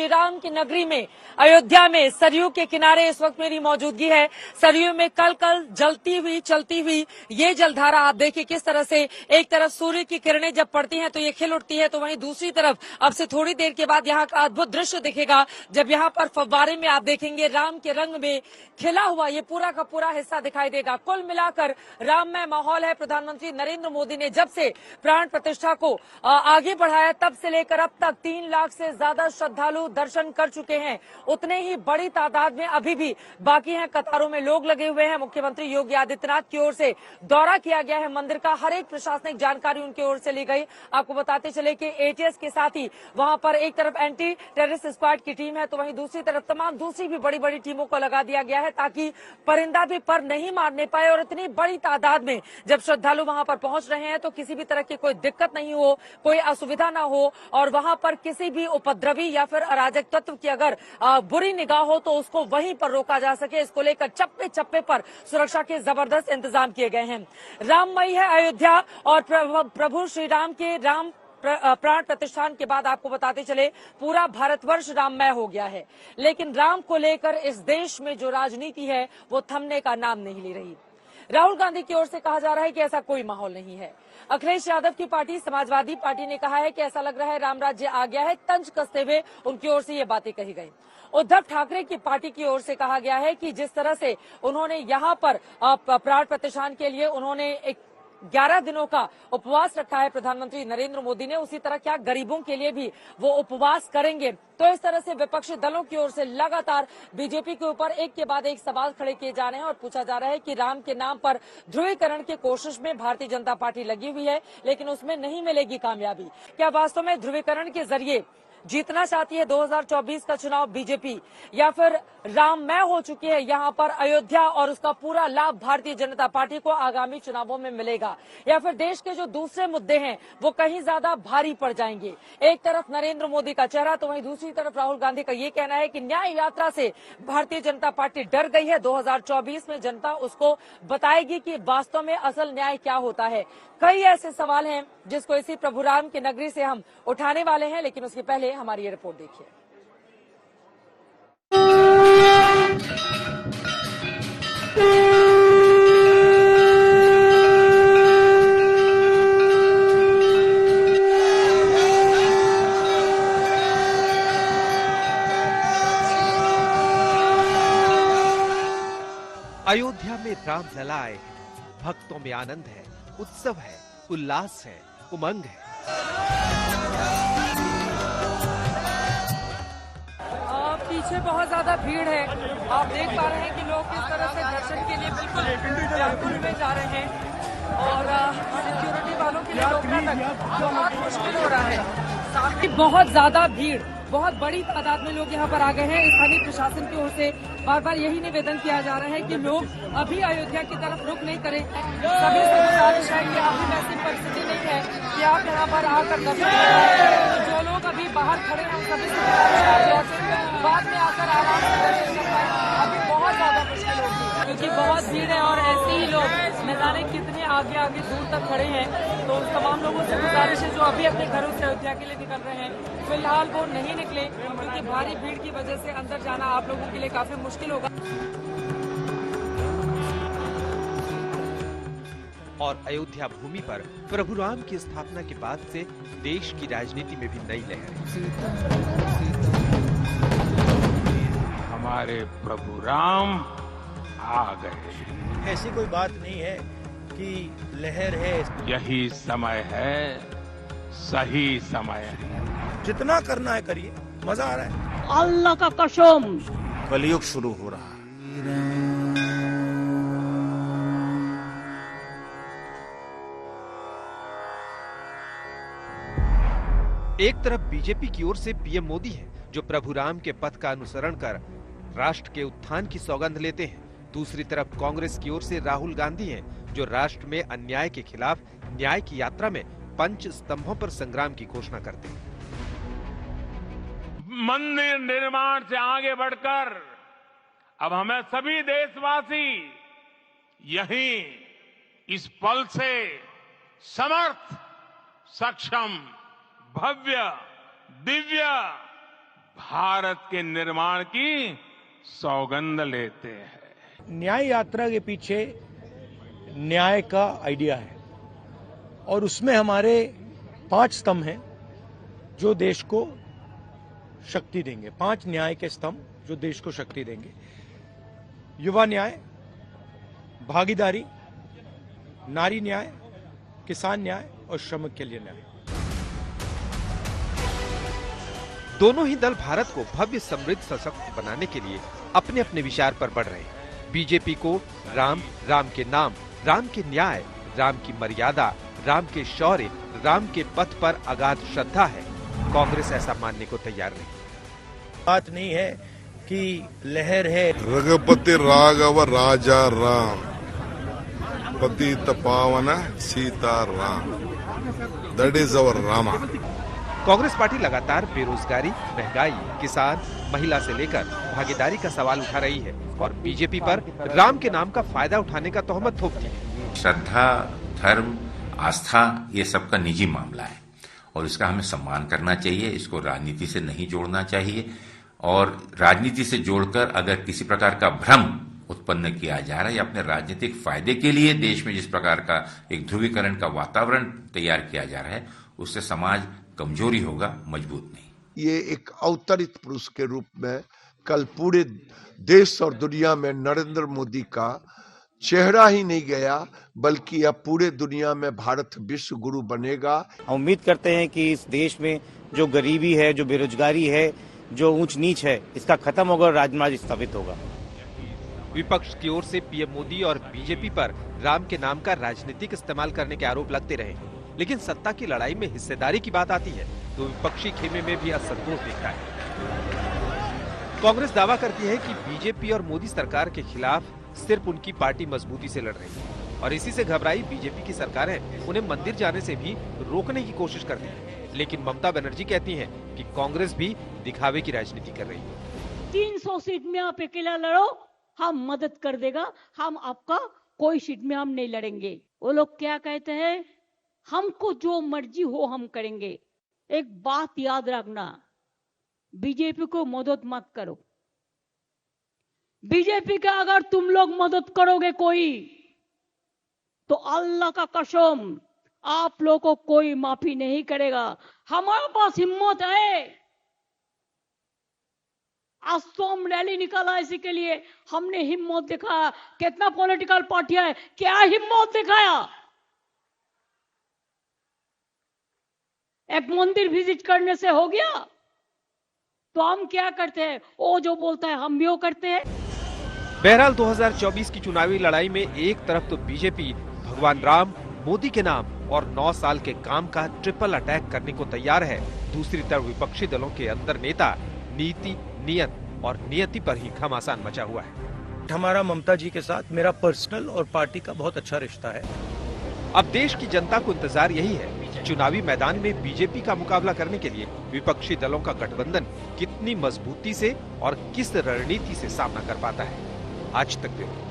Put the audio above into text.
श्री राम की नगरी में अयोध्या में सरयू के किनारे इस वक्त मेरी मौजूदगी है। सरयू में कल जलती हुई चलती हुई ये जलधारा आप देखिए किस तरह से एक तरफ सूर्य की किरणें जब पड़ती हैं तो ये खिल उठती है, तो वहीं दूसरी तरफ अब से थोड़ी देर के बाद यहाँ का अद्भुत दृश्य दिखेगा जब यहाँ पर फव्वारे में आप देखेंगे राम के रंग में खिला हुआ ये पूरा का पूरा हिस्सा दिखाई देगा। कुल मिलाकर राममय माहौल है। प्रधानमंत्री नरेंद्र मोदी ने जब से प्राण प्रतिष्ठा को आगे बढ़ाया तब से लेकर अब तक 3 लाख से ज्यादा श्रद्धालु दर्शन कर चुके हैं। उतने ही बड़ी तादाद में अभी भी बाकी हैं, कतारों में लोग लगे हुए हैं। मुख्यमंत्री योगी आदित्यनाथ की ओर से दौरा किया गया है मंदिर का, हर एक प्रशासनिक जानकारी उनकी ओर से ली गई। आपको बताते चले कि एटीएस के साथ ही वहां पर एक तरफ एंटी टेररिस्ट स्क्वाड की टीम है तो वहीं दूसरी तरफ तमाम दूसरी भी बड़ी बड़ी टीमों को लगा दिया गया है ताकि परिंदा भी पर नहीं मारने पाए। और इतनी बड़ी तादाद में जब श्रद्धालु वहां पर पहुंच रहे हैं तो किसी भी तरह की कोई दिक्कत नहीं हो, कोई असुविधा ना हो और वहां पर किसी भी उपद्रवी या फिर अराजक तत्व की अगर बुरी निगाह हो तो उसको वहीं पर रोका जा सके। इसको लेकर चप्पे चप्पे पर सुरक्षा के जबरदस्त इंतजाम किए गए हैं। राममयी है अयोध्या और प्रभु श्री राम के प्राण प्रतिष्ठान के बाद आपको बताते चले पूरा भारतवर्ष राममय हो गया है, लेकिन राम को लेकर इस देश में जो राजनीति है वो थमने का नाम नहीं ले रही। राहुल गांधी की ओर से कहा जा रहा है कि ऐसा कोई माहौल नहीं है। अखिलेश यादव की पार्टी समाजवादी पार्टी ने कहा है कि ऐसा लग रहा है राम राज्य आ गया है। तंज कसते हुए उनकी ओर से ये बातें कही गई। उद्धव ठाकरे की पार्टी की ओर से कहा गया है कि जिस तरह से उन्होंने यहाँ पर प्राण प्रतिष्ठान के लिए उन्होंने 11 दिनों का उपवास रखा है प्रधानमंत्री नरेंद्र मोदी ने, उसी तरह क्या गरीबों के लिए भी वो उपवास करेंगे। तो इस तरह से विपक्षी दलों की ओर से लगातार बीजेपी के ऊपर एक के बाद एक सवाल खड़े किए जा रहे हैं और पूछा जा रहा है कि राम के नाम पर ध्रुवीकरण की कोशिश में भारतीय जनता पार्टी लगी हुई है लेकिन उसमें नहीं मिलेगी कामयाबी। क्या वास्तव में ध्रुवीकरण के जरिए जीतना चाहती है 2024 का चुनाव बीजेपी, या फिर राममय हो चुकी है यहाँ पर अयोध्या और उसका पूरा लाभ भारतीय जनता पार्टी को आगामी चुनावों में मिलेगा, या फिर देश के जो दूसरे मुद्दे हैं वो कहीं ज्यादा भारी पड़ जाएंगे। एक तरफ नरेंद्र मोदी का चेहरा तो वहीं दूसरी तरफ राहुल गांधी का ये कहना है कि न्याय यात्रा से भारतीय जनता पार्टी डर गई है। 2024 में जनता उसको बताएगी कि वास्तव में असल न्याय क्या होता है। कई ऐसे सवाल हैं जिसको इसी प्रभु राम की नगरी से हम उठाने वाले हैं, लेकिन उसके पहले हमारी ये रिपोर्ट देखिए। अयोध्या में राम लला आए हैं, भक्तों में आनंद है, उत्सव है, उल्लास है, उमंग है। पीछे बहुत ज्यादा भीड़ है, आप देख पा रहे हैं कि लोग किस तरह से दर्शन के लिए बिल्कुल व्याकुल में जा रहे हैं और सिक्योरिटी वालों के लिए रोकना तक बहुत मुश्किल हो रहा है। साथ ही बहुत ज्यादा भीड़, बहुत बड़ी तादाद में लोग यहाँ पर आ गए हैं। स्थानीय प्रशासन की ओर से बार बार यही निवेदन किया जा रहा है कि लोग अभी अयोध्या की तरफ रुख नहीं करें। सभी से गुजारिश है कि अभी वैसी परिस्थिति नहीं है कि आप यहाँ पर आकर दर्शन करें। तो जो लोग अभी बाहर खड़े हैं सभी से गुजारिश है बाद में आकर आराम से दर्शन कर पाए। अभी बहुत ज्यादा मुश्किल होगी क्योंकि बहुत भीड़ है और ऐसे ही लोग न जाने कितने आगे आगे दूर तक खड़े हैं। तो तमाम लोगों से गुजारिश है जो अभी अपने घरों से अयोध्या के लिए निकल रहे हैं फिलहाल वो नहीं निकले क्योंकि भारी भीड़ की वजह से अंदर जाना आप लोगों के लिए काफी मुश्किल होगा। और अयोध्या भूमि पर प्रभु राम की स्थापना के बाद से देश की राजनीति में भी नई लहर हमारे प्रभु राम आ गए। ऐसी कोई बात नहीं है कि लहर है, यही समय है, सही समय है। जितना करना है करिए, मजा आ रहा है। अल्लाह का कसम, कलयुग शुरू हो रहा है। एक तरफ बीजेपी की ओर से पीएम मोदी हैं, जो प्रभु राम के पथ का अनुसरण कर राष्ट्र के उत्थान की सौगंध लेते हैं। दूसरी तरफ कांग्रेस की ओर से राहुल गांधी हैं, जो राष्ट्र में अन्याय के खिलाफ न्याय की यात्रा में पंच स्तंभों पर संग्राम की घोषणा करते हैं। मंदिर निर्माण से आगे बढ़कर अब हमें सभी देशवासी यही इस पल से समर्थ, सक्षम, भव्य, दिव्य, भारत के निर्माण की सौगंध लेते हैं। न्याय यात्रा के पीछे न्याय का आइडिया है और उसमें हमारे 5 स्तंभ हैं जो देश को शक्ति देंगे। 5 न्याय के स्तंभ जो देश को शक्ति देंगे। युवा न्याय, भागीदारी, नारी न्याय, किसान न्याय और श्रमिक के लिए न्याय। दोनों ही दल भारत को भव्य, समृद्ध, सशक्त बनाने के लिए अपने अपने विचार पर बढ़ रहे हैं। बीजेपी को राम, राम के नाम, राम के न्याय, राम की मर्यादा, राम के शौर्य, राम के पथ पर अगाध श्रद्धा है। कांग्रेस ऐसा मानने को तैयार नहीं। बात नहीं है कि लहर है। रघुपति राघव राजा राम, पतित पावन Sita Ram, that is our Rama. Congress party लगातार बेरोजगारी, महंगाई, किसान, महिला से लेकर भागीदारी का सवाल उठा रही है और बीजेपी पर राम के नाम का फायदा उठाने का तोहमत थोपती है। श्रद्धा, धर्म, आस्था ये सबका निजी मामला है और इसका हमें सम्मान करना चाहिए। इसको राजनीति से नहीं जोड़ना चाहिए और राजनीति से जोड़कर अगर किसी प्रकार का भ्रम उत्पन्न किया जा रहा है या अपने राजनीतिक फायदे के लिए देश में जिस प्रकार का एक ध्रुवीकरण का वातावरण तैयार किया जा रहा है, उससे समाज कमजोरी होगा, मजबूत नहीं। ये एक अवतरित पुरुष के रूप में कल पूरे देश और दुनिया में नरेंद्र मोदी का चेहरा ही नहीं गया, बल्कि अब पूरे दुनिया में भारत विश्व गुरु बनेगा। हम उम्मीद करते हैं कि इस देश में जो गरीबी है, जो बेरोजगारी है, जो ऊंच नीच है, इसका खत्म होगा और राजराज स्थापित होगा। विपक्ष की ओर से पीएम मोदी और बीजेपी पर राम के नाम का राजनीतिक इस्तेमाल करने के आरोप लगते रहे, लेकिन सत्ता की लड़ाई में हिस्सेदारी की बात आती है तो विपक्षी खेमे में भी असंतोष दिखता है। कांग्रेस दावा करती है कि बीजेपी और मोदी सरकार के खिलाफ सिर्फ उनकी पार्टी मजबूती से लड़ रही है और इसी से घबराई बीजेपी की सरकारें उन्हें मंदिर जाने से भी रोकने की कोशिश करती है। लेकिन ममता बनर्जी कहती हैं कि कांग्रेस भी दिखावे की राजनीति कर रही है। 300 सीट में आप अकेला लड़ो, हम मदद कर देगा, हम आपका कोई सीट में हम नहीं लड़ेंगे। वो लोग क्या कहते हैं, हमको जो मर्जी हो हम करेंगे। एक बात याद रखना, बीजेपी को मदद मत करो। बीजेपी का अगर तुम लोग मदद करोगे कोई, तो अल्लाह का कसम आप लोगों को कोई माफी नहीं करेगा। हमारे पास हिम्मत है। आज तो हम रैली निकाला इसी के लिए, हमने हिम्मत दिखाया। कितना पॉलिटिकल पार्टियां है, क्या हिम्मत दिखाया। एक मंदिर विजिट करने से हो गया, तो हम क्या करते हैं, वो जो बोलता है हम भी वो करते हैं। बहरहाल 2024 की चुनावी लड़ाई में एक तरफ तो बीजेपी भगवान राम, मोदी के नाम और 9 साल के काम का ट्रिपल अटैक करने को तैयार है, दूसरी तरफ विपक्षी दलों के अंदर नेता नीति, नियत और नियति पर ही घमासान मचा हुआ है। हमारा ममता जी के साथ मेरा पर्सनल और पार्टी का बहुत अच्छा रिश्ता है। अब देश की जनता को इंतजार यही है कि चुनावी मैदान में बीजेपी का मुकाबला करने के लिए विपक्षी दलों का गठबंधन कितनी मजबूती से और किस रणनीति से सामना कर पाता है। आज तक ब्यूरो।